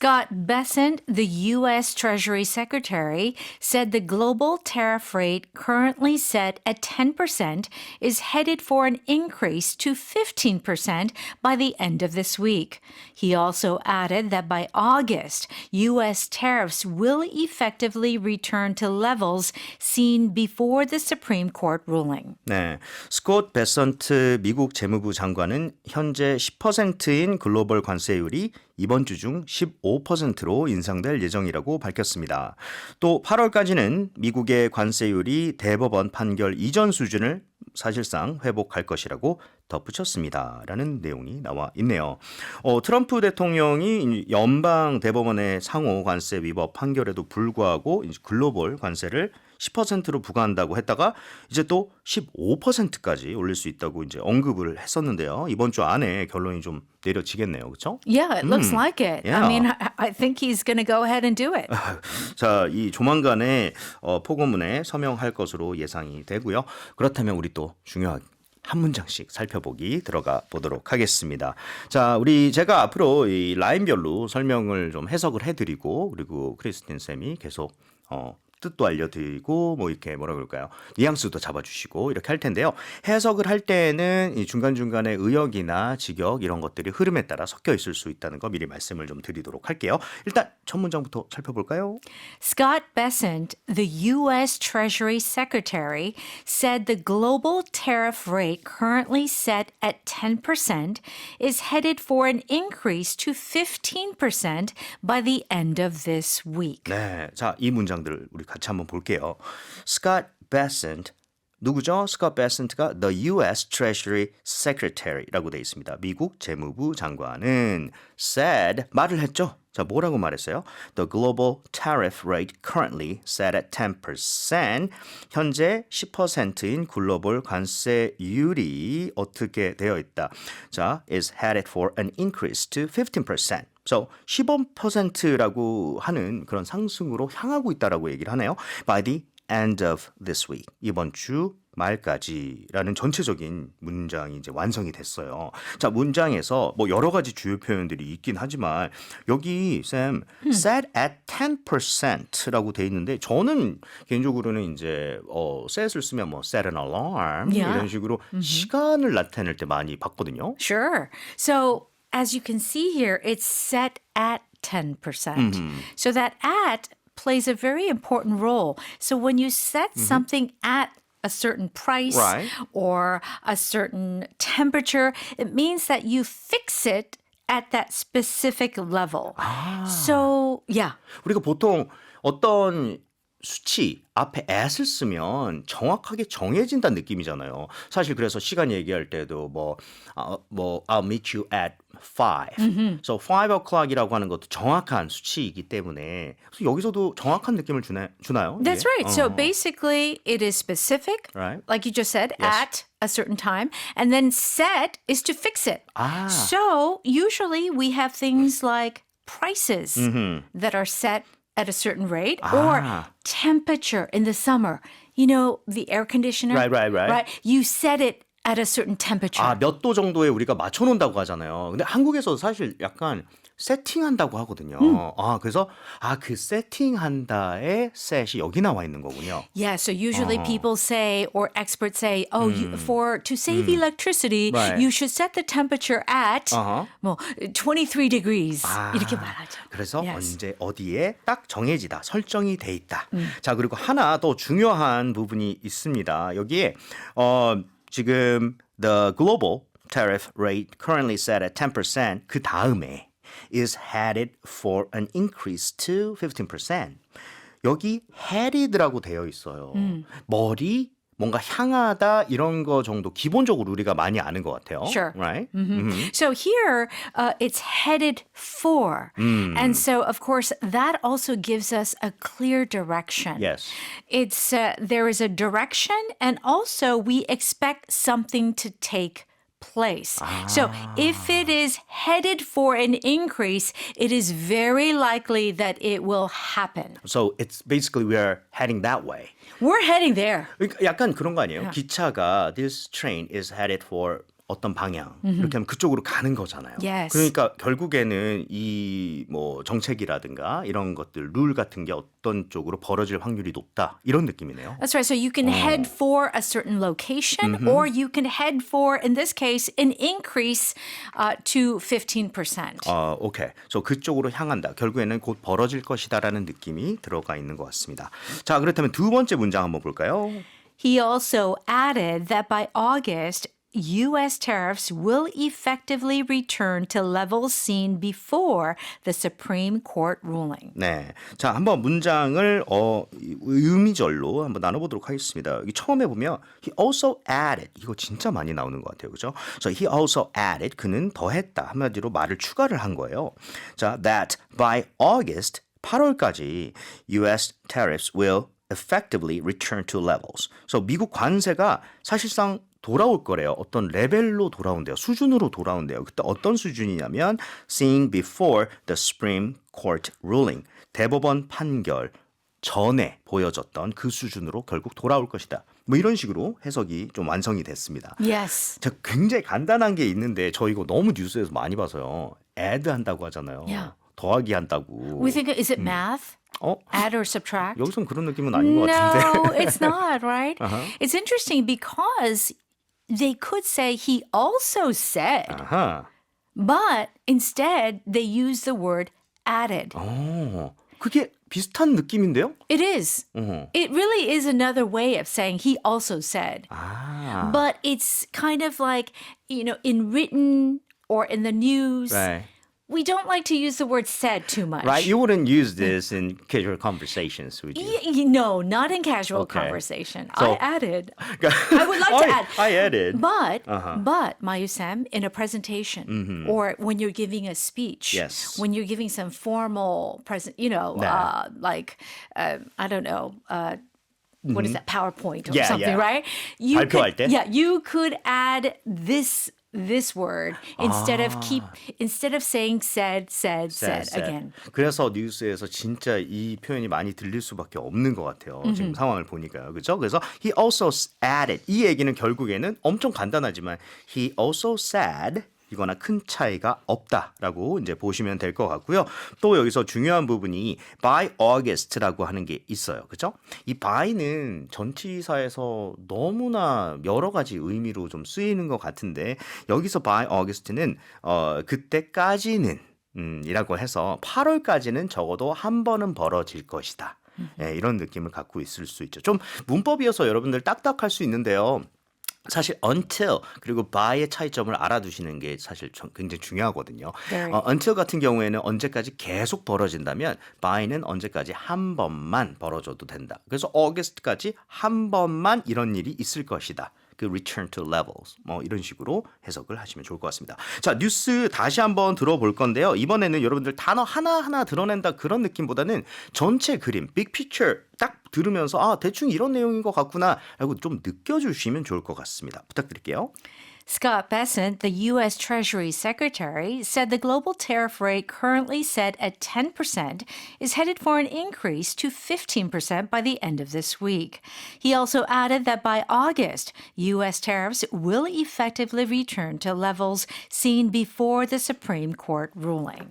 Scott Bessent, the U.S. Treasury Secretary, said the global tariff rate currently set at 10% is headed for an increase to 15% by the end of this week. He also added that by August, U.S. tariffs will effectively return to levels seen before the Supreme Court ruling. 네, 스콧 베선트 미국 재무부 장관은 현재 10%인 글로벌 관세율이 이번 주 중 15%로 인상될 예정이라고 밝혔습니다. 또 8월까지는 미국의 관세율이 대법원 판결 이전 수준을 사실상 회복할 것이라고 덧붙였습니다. 라는 내용이 나와 있네요. 트럼프 대통령이 연방 대법원의 상호 관세 위법 판결에도 불구하고 글로벌 관세를 10%로 부과한다고 했다가 이제 또 15%까지 올릴 수 있다고 이제 언급을 했었는데요. 이번 주 안에 결론이 좀 내려지겠네요. 그렇죠? Yeah, it looks like it. Yeah. I mean, I think he's going to go ahead and do it. 자, 이 조만간에 포고문에 서명할 것으로 예상이 되고요. 그렇다면 우리 또 중요한 한 문장씩 살펴보기 들어가 보도록 하겠습니다. 자, 제가 앞으로 이 라인별로 설명을 좀 해석을 해드리고 그리고 크리스틴 쌤이 계속 뜻도 알려드리고 뭐 이렇게 뭐라 그럴까요? 뉘앙스도 잡아주시고 이렇게 할 텐데요. 해석을 할 때는 이 중간중간에 의역이나 직역 이런 것들이 흐름에 따라 섞여 있을 수 있다는 거 미리 말씀을 좀 드리도록 할게요. 일단 첫 문장부터 살펴볼까요? Scott Bessent, the U.S. Treasury Secretary, said the global tariff rate currently set at 10% is headed for an increase to 15% by the end of this week. 네, 자, 이 문장들 우리 같이 한번 볼게요. Scott Bessent, 누구죠? Scott Bessent가 the U.S. Treasury Secretary라고 되어 있습니다. 미국 재무부 장관은 said, 말을 했죠. 자, 뭐라고 말했어요? The global tariff rate currently set at 10%. 현재 10%인 글로벌 관세율이 어떻게 되어 있다. 자, is headed for an increase to 15%. So 15%라고 하는 그런 상승으로 향하고 있다라고 얘기를 하네요. By the end of this week. 이번 주 말까지라는 전체적인 문장이 이제 완성이 됐어요. 자, 문장에서 뭐 여러 가지 주요 표현들이 있긴 하지만 여기 쌤 set at 10%라고 돼 있는데 저는 개인적으로는 이제 set을 쓰면 뭐 set an alarm Yeah. 이런 식으로 시간을 나타낼 때 많이 봤거든요. Sure. So, as you can see here, it's set at 10%. So that at plays a very important role. So when you set something at a certain price Right. or a certain temperature, it means that you fix it at that specific level. So, yeah. 우리가 보통 어떤 수치 앞에 at을 쓰면 정확하게 정해진다는 느낌이잖아요. 사실 그래서 시간 얘기할 때도 I'll meet you at 5. So 5 o'clock이라고 하는 것도 정확한 수치이기 때문에 그래서 여기서도 정확한 느낌을 주나요? That's 이게? right. So basically, it is specific, Right. like you just said, Yes. at a certain time. And then set is to fix it. Ah. So usually we have things like prices that are set at a certain rate or temperature in the summer. You know, the air conditioner. Right. You set it at a certain temperature. 몇 도 정도에 우리가 맞춰놓는다고 하잖아요. 근데 한국에서 사실 약간 세팅한다고 하거든요. 그래서 그 세팅한다의 set이 여기 나와 있는 거군요. Yeah, so usually people say or experts say, to save electricity, Right. you should set the temperature at 23 degrees. 이렇게 말하죠. 그래서 Yes. 언제 어디에 딱 정해지다, 설정이 돼 있다. 자, 그리고 하나 더 중요한 부분이 있습니다. 여기에 지금 the global tariff rate currently set at 10%. 그 다음에 is headed for an increase to 15%. 여기 headed라고 되어 있어요. 뭔가 향하다 이런 거 정도 기본적으로 우리가 많이 아는 것 같아요. Sure. Right? So here, it's headed for. And so, of course, that also gives us a clear direction. Yes. It's there is a direction, and also we expect something to take place. So if it is headed for an increase, it is very likely that it will happen. So it's basically we're heading that way. We're heading there. 그러니까 약간 그런 거 아니에요? 기차가 this train is headed for 어떤 방향 이렇게 하면 그쪽으로 가는 거잖아요. Yes. 그러니까 결국에는 이 뭐 정책이라든가 이런 것들 룰 같은 게 어떤 쪽으로 벌어질 확률이 높다 이런 느낌이네요. That's right. So you can head for a certain location, or you can head for, in this case, an increase to 15%. 오케이. 그쪽으로 향한다. 결국에는 곧 벌어질 것이다라는 느낌이 들어가 있는 것 같습니다. 자, 그렇다면 두 번째 문장 한번 볼까요? He also added that by August, U.S. tariffs will effectively return to levels seen before the Supreme Court ruling. 네. 자, 한번 문장을 의미절로 한번 나눠보도록 하겠습니다. 여기 처음에 보면 he also added 이거 진짜 많이 나오는 것 같아요. 그죠? he also added 그는 더했다. 한마디로 말을 추가를 한 거예요. 자, that by August 8월까지 U.S. tariffs will effectively return to levels. 미국 관세가 사실상 돌아올 거래요. 어떤 레벨로 돌아온대요. 수준으로 돌아온대요. 그때 어떤 수준이냐면 seeing before the Supreme Court ruling. 대법원 판결 전에 보여졌던 그 수준으로 결국 돌아올 것이다. 뭐 이런 식으로 해석이 좀 완성이 됐습니다. Yes. 자, 굉장히 간단한 게 있는데 저 이거 너무 뉴스에서 많이 봐서요. add 한다고 하잖아요. Yeah. 더하기 한다고. We think, is it math? Add or subtract? 여기선 그런 느낌은 아닌 것 같은데. No, it's not, right? It's interesting because they could say he also said, 아하. but instead they use the word added. 그게 비슷한 느낌인데요? It is. It really is another way of saying he also said. 아. But it's kind of like, in written or in the news, Right. we don't like to use the word said too much. Right, you wouldn't use this in casual conversations, would you? No, not in casual Okay. conversation. So- I added. I would like to add. I added. But Mayu-sam, in a presentation or when you're giving a speech, Yes. when you're giving some formal present, 네. I don't know, what is that, PowerPoint or Yeah, something, yeah. right? You 발표할 때? Yeah, you could add this word instead of saying said again. 그래서 뉴스에서 진짜 이 표현이 많이 들릴 수밖에 없는 것 같아요. 지금 상황을 보니까요. 그렇죠? 그래서 he also added 이 얘기는 결국에는 엄청 간단하지만 he also said 이거나 큰 차이가 없다라고 이제 보시면 될 것 같고요. 또 여기서 중요한 부분이 by August라고 하는 게 있어요. 그렇죠? 이 by는 전치사에서 너무나 여러 가지 의미로 좀 쓰이는 것 같은데 여기서 by August는 그때까지는 이라고 해서 8월까지는 적어도 한 번은 벌어질 것이다. 네, 이런 느낌을 갖고 있을 수 있죠. 좀 문법이어서 여러분들 딱딱할 수 있는데요. 사실 until 그리고 by의 차이점을 알아두시는 게 사실 굉장히 중요하거든요. until 같은 경우에는 언제까지 계속 벌어진다면 by는 언제까지 한 번만 벌어져도 된다. 그래서 August까지 한 번만 이런 일이 있을 것이다. 그 return to levels 뭐 이런 식으로 해석을 하시면 좋을 것 같습니다. 자, 뉴스 다시 한번 들어볼 건데요. 이번에는 여러분들 단어 하나하나 드러낸다 그런 느낌보다는 전체 그림, big picture 딱 들으면서 대충 이런 내용인 것 같구나 라고 좀 느껴주시면 좋을 것 같습니다. 부탁드릴게요. Scott Bessent, the U.S. Treasury Secretary, said the global tariff rate currently set at 10% is headed for an increase to 15% by the end of this week. He also added that by August, U.S. tariffs will effectively return to levels seen before the Supreme Court ruling.